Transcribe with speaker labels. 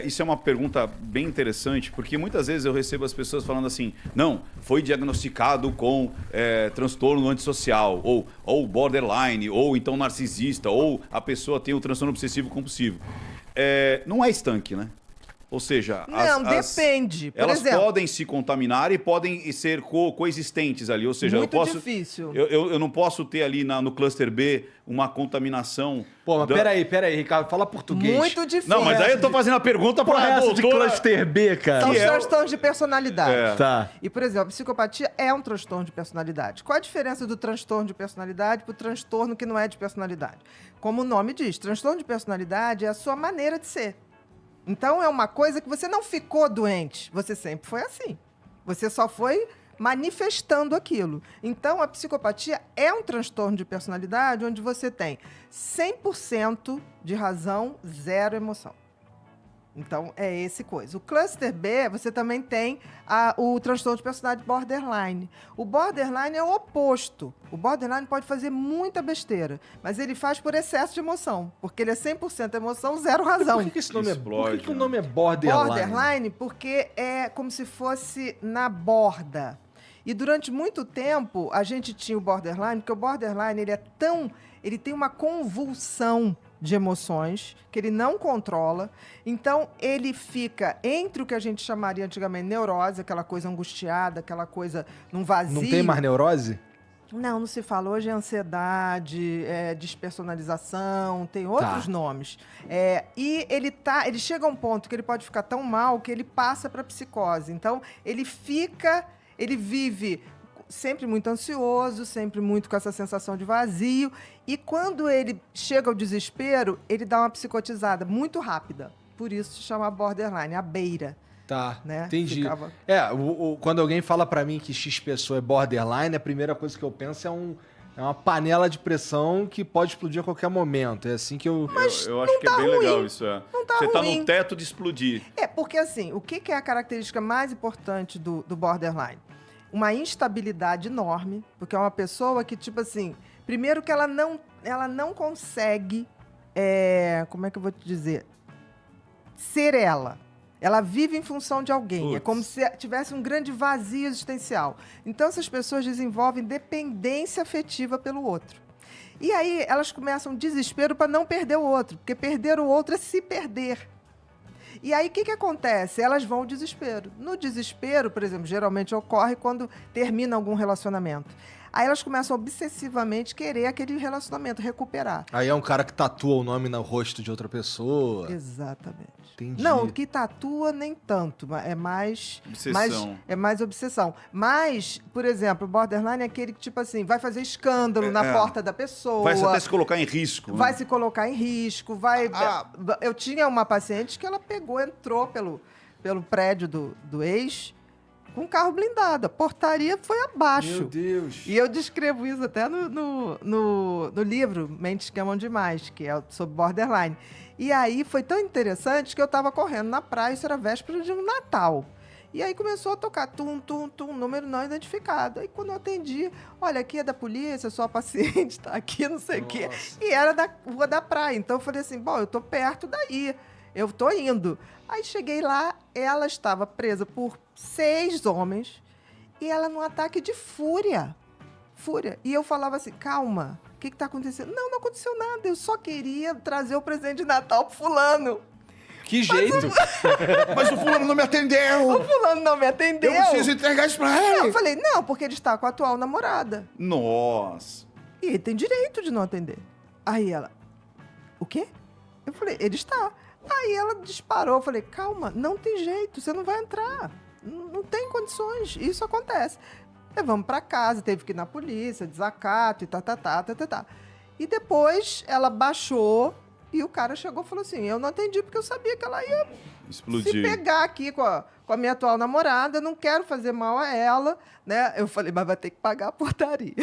Speaker 1: isso é uma pergunta bem interessante, porque muitas vezes eu recebo as pessoas falando assim, não, foi diagnosticado com transtorno antissocial, ou borderline, ou então narcisista, ou a pessoa tem o transtorno obsessivo compulsivo. Não é estanque, né? Ou seja,
Speaker 2: depende. Por
Speaker 1: elas
Speaker 2: exemplo,
Speaker 1: podem se contaminar e podem ser coexistentes ali. Ou seja,
Speaker 2: muito difícil.
Speaker 1: Eu não posso ter ali no cluster B uma contaminação.
Speaker 3: Pô, mas peraí, Ricardo, fala português.
Speaker 2: Muito difícil.
Speaker 1: Não, mas aí eu tô fazendo a pergunta para a doutora.
Speaker 3: de cluster B, cara.
Speaker 2: São os transtornos de personalidade.
Speaker 3: Tá.
Speaker 2: E, por exemplo, a psicopatia é um transtorno de personalidade. Qual a diferença do transtorno de personalidade para o transtorno que não é de personalidade? Como o nome diz, transtorno de personalidade é a sua maneira de ser. Então, é uma coisa que você não ficou doente. Você sempre foi assim. Você só foi manifestando aquilo. Então, a psicopatia é um transtorno de personalidade onde você tem 100% de razão, 0 emoção. Então, é esse coisa. O cluster B, você também tem o transtorno de personalidade borderline. O borderline é o oposto. O borderline pode fazer muita besteira, mas ele faz por excesso de emoção, porque ele é 100% emoção, 0 razão.
Speaker 3: Por que esse nome
Speaker 1: Explode,
Speaker 3: por que o nome é borderline?
Speaker 2: Borderline porque é como se fosse na borda. E durante muito tempo, a gente tinha o borderline, porque o borderline ele tem uma convulsão de emoções que ele não controla. Então, ele fica entre o que a gente chamaria antigamente neurose, aquela coisa angustiada, aquela coisa num vazio.
Speaker 3: Não tem mais neurose?
Speaker 2: Não se fala. Hoje é ansiedade, despersonalização, tem outros nomes. E ele chega a um ponto que ele pode ficar tão mal que ele passa para psicose. Então, ele vive sempre muito ansioso, sempre muito com essa sensação de vazio. E quando ele chega ao desespero, ele dá uma psicotizada muito rápida. Por isso se chama borderline, a beira.
Speaker 3: Tá,
Speaker 2: né?
Speaker 3: Entendi. Quando alguém fala pra mim que X pessoa é borderline, a primeira coisa que eu penso é uma panela de pressão que pode explodir a qualquer momento. É assim que eu...
Speaker 1: Eu acho que é bem legal isso.
Speaker 2: Não tá
Speaker 1: Você tá
Speaker 2: ruim.
Speaker 1: no teto de explodir.
Speaker 2: Porque assim, o que é a característica mais importante do borderline? Uma instabilidade enorme, porque é uma pessoa que, tipo assim, primeiro que ela não consegue, como é que eu vou te dizer? Ser ela. Ela vive em função de alguém.
Speaker 1: Putz.
Speaker 2: É como se tivesse um grande vazio existencial. Então, essas pessoas desenvolvem dependência afetiva pelo outro. E aí, elas começam desespero para não perder o outro, porque perder o outro é se perder. E aí, o que acontece? Elas vão ao desespero. No desespero, por exemplo, geralmente ocorre quando termina algum relacionamento. Aí elas começam obsessivamente querer aquele relacionamento, recuperar.
Speaker 3: Aí é um cara que tatua o nome no rosto de outra pessoa.
Speaker 2: Exatamente.
Speaker 3: Entendi.
Speaker 2: Não, que tatua nem tanto, é mais...
Speaker 1: Obsessão.
Speaker 2: É mais obsessão. Mas, por exemplo, o borderline é aquele que, tipo assim, vai fazer escândalo na porta da pessoa.
Speaker 1: Vai até se colocar em risco.
Speaker 2: Vai
Speaker 1: né?
Speaker 2: se colocar em risco, Eu tinha uma paciente que ela entrou pelo prédio do ex com um carro blindado. A portaria foi abaixo.
Speaker 3: Meu Deus.
Speaker 2: E eu descrevo isso até no livro Mentes que Amam Demais, que é sobre borderline. E aí foi tão interessante que eu estava correndo na praia, isso era véspera de um Natal. E aí começou a tocar número não identificado. Aí quando eu atendi, olha, aqui é da polícia, sua paciente está aqui, não sei o quê. E era da rua da praia. Então eu falei assim, bom, eu tô perto daí, eu tô indo. Aí cheguei lá, ela estava presa por 6 homens e ela num ataque de fúria. E eu falava assim, calma, o que está acontecendo? Não aconteceu nada, eu só queria trazer o presente de Natal pro fulano.
Speaker 3: Que jeito!
Speaker 4: Mas o fulano não me atendeu!
Speaker 2: O fulano não me atendeu.
Speaker 4: Eu preciso entregar isso pra ele!
Speaker 2: Eu falei, não, porque ele está com a atual namorada.
Speaker 1: Nossa.
Speaker 2: E ele tem direito de não atender. Aí ela, o quê? Eu falei, ele está. Aí ela disparou, eu falei, calma, não tem jeito, você não vai entrar. Não tem condições, isso acontece. Levamos para casa, teve que ir na polícia, desacato e tá. E depois ela baixou e o cara chegou e falou assim, eu não atendi porque eu sabia que ela ia
Speaker 1: Explodir.
Speaker 2: se pegar aqui com a minha atual namorada, eu não quero fazer mal a ela, né? Eu falei, mas vai ter que pagar a portaria.